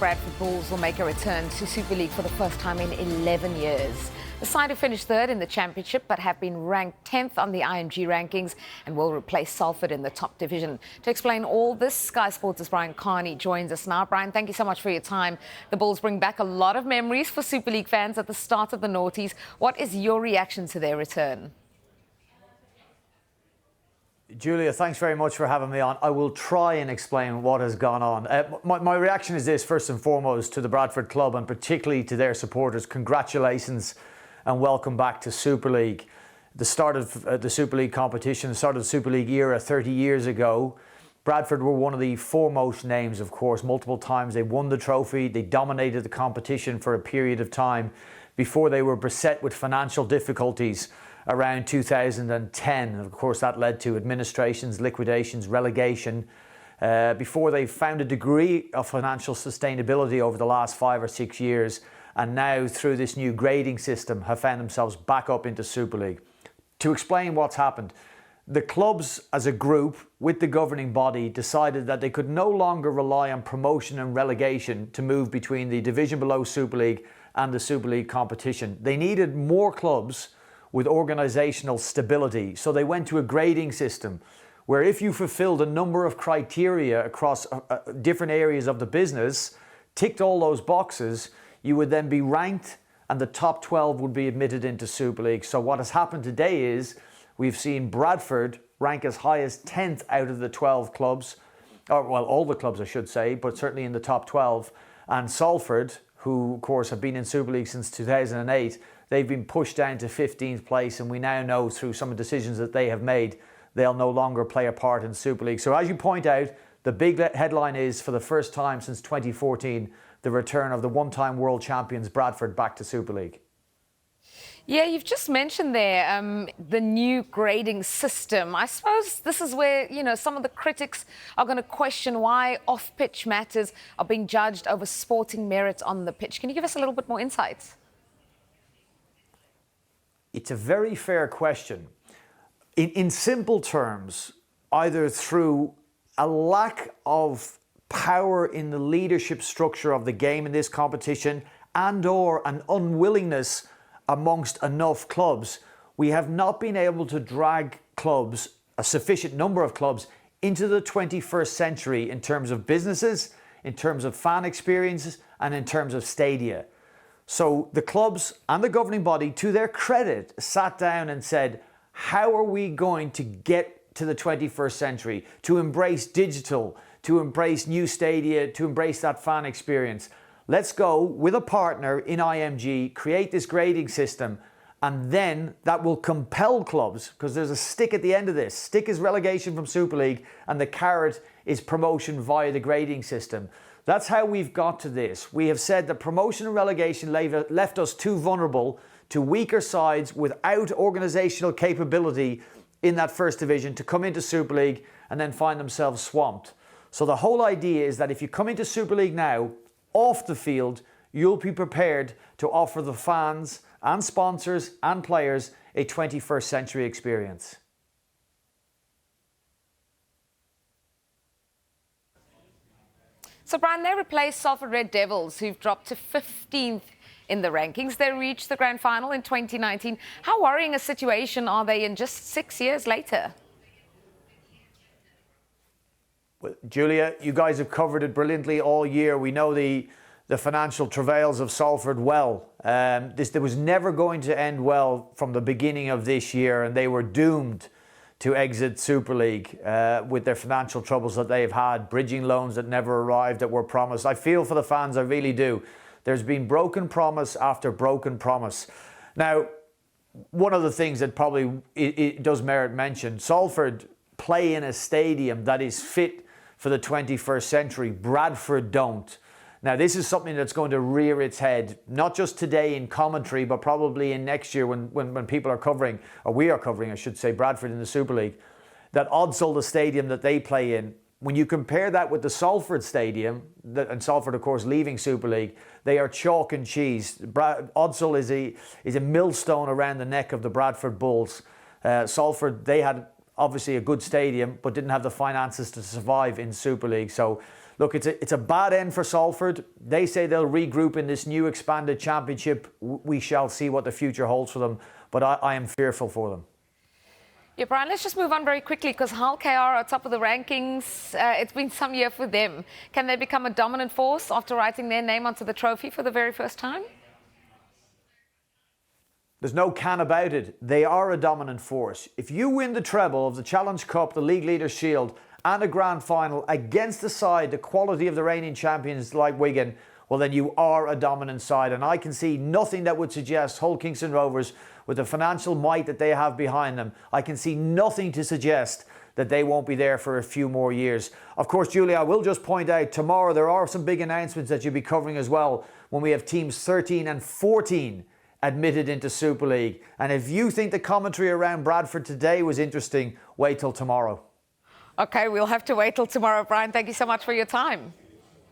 Bradford Bulls will make a return to Super League for the first time in 11 years. The side have finished third in the championship but have been ranked 10th on the IMG rankings and will replace Salford in the top division. To explain all this, Sky Sports' Brian Carney joins us now. Brian, thank you so much for your time. The Bulls bring back a lot of memories for Super League fans at the start of the noughties. What is your reaction to their return? Julia, thanks very much for having me on. I will try and explain what has gone on. My reaction is this, first and foremost, to the Bradford club and particularly to their supporters. Congratulations and welcome back to Super League. The start of the Super League competition, the start of the Super League era 30 years ago. Bradford were one of the foremost names, of course. Multiple times they won the trophy. They dominated the competition for a period of time before they were beset with financial difficulties around 2010. Of course, that led to administrations, liquidations, relegation, before they found a degree of financial sustainability over the last 5 or 6 years, and now through this new grading system have found themselves back up into Super League. To explain what's happened, the clubs as a group with the governing body decided that they could no longer rely on promotion and relegation to move between the division below Super League and the Super League competition. They needed more clubs with organisational stability. So they went to a grading system where if you fulfilled a number of criteria across different areas of the business, ticked all those boxes, you would then be ranked and the top 12 would be admitted into Super League. So what has happened today is we've seen Bradford rank as high as 10th out of the 12 clubs, or well, all the clubs I should say, but certainly in the top 12. And Salford, who of course have been in Super League since 2008, they've been pushed down to 15th place, and we now know through some of the decisions that they have made, they'll no longer play a part in Super League. So as you point out, the big headline is, for the first time since 2014, the return of the one-time world champions Bradford back to Super League. Yeah, you've just mentioned there the new grading system. I suppose this is where, some of the critics are going to question why off-pitch matters are being judged over sporting merit on the pitch. Can you give us a little bit more insight? It's a very fair question. In simple terms, either through a lack of power in the leadership structure of the game in this competition and or an unwillingness amongst enough clubs, we have not been able to drag clubs, a sufficient number of clubs, into the 21st century in terms of businesses, in terms of fan experiences, and in terms of stadia. So the clubs and the governing body, to their credit, sat down and said, how are we going to get to the 21st century, to embrace digital, to embrace new stadia, to embrace that fan experience? Let's go with a partner in IMG, create this grading system, and then that will compel clubs, because there's a stick at the end of this. Stick is relegation from Super League, and the carrot is promotion via the grading system. That's how we've got to this. We have said that promotion and relegation left us too vulnerable to weaker sides without organisational capability in that first division to come into Super League and then find themselves swamped. So the whole idea is that if you come into Super League now, off the field, you'll be prepared to offer the fans and sponsors and players a 21st century experience. So, Brian, they replaced Salford Red Devils, who've dropped to 15th in the rankings. They reached the grand final in 2019. How worrying a situation are they in just 6 years later? Well, Julia, you guys have covered it brilliantly all year. We know the financial travails of Salford well. This was never going to end well from the beginning of this year, and they were doomed to exit Super League with their financial troubles that they've had, bridging loans that never arrived, that were promised. I feel for the fans, I really do. There's been broken promise after broken promise. Now, one of the things that probably it does merit mention, Salford play in a stadium that is fit for the 21st century. Bradford don't. Now, this is something that's going to rear its head, not just today in commentary, but probably in next year when people are covering, or we are covering, I should say, Bradford in the Super League. That Odsal, the stadium that they play in, when you compare that with the Salford stadium, and Salford, of course, leaving Super League, they are chalk and cheese. Odsal is a millstone around the neck of the Bradford Bulls. Salford, they had obviously a good stadium, but didn't have the finances to survive in Super League. So, Look, it's a bad end for Salford. They say they'll regroup in this new expanded championship. We shall see what the future holds for them, but I am fearful for them. Yeah, Brian, let's just move on very quickly because Hull KR are top of the rankings. It's been some year for them. Can they become a dominant force after writing their name onto the trophy for the very first time? There's no can about it. They are a dominant force. If you win the treble of the Challenge Cup, the League Leaders' Shield and a grand final against the side, the quality of the reigning champions like Wigan, well then you are a dominant side. And I can see nothing that would suggest Hull Kingston Rovers, with the financial might that they have behind them, I can see nothing to suggest that they won't be there for a few more years. Of course, Julia, I will just point out, tomorrow there are some big announcements that you'll be covering as well when we have teams 13 and 14 admitted into Super League. And if you think the commentary around Bradford today was interesting, wait till tomorrow. Okay, we'll have to wait till tomorrow, Brian. Thank you so much for your time.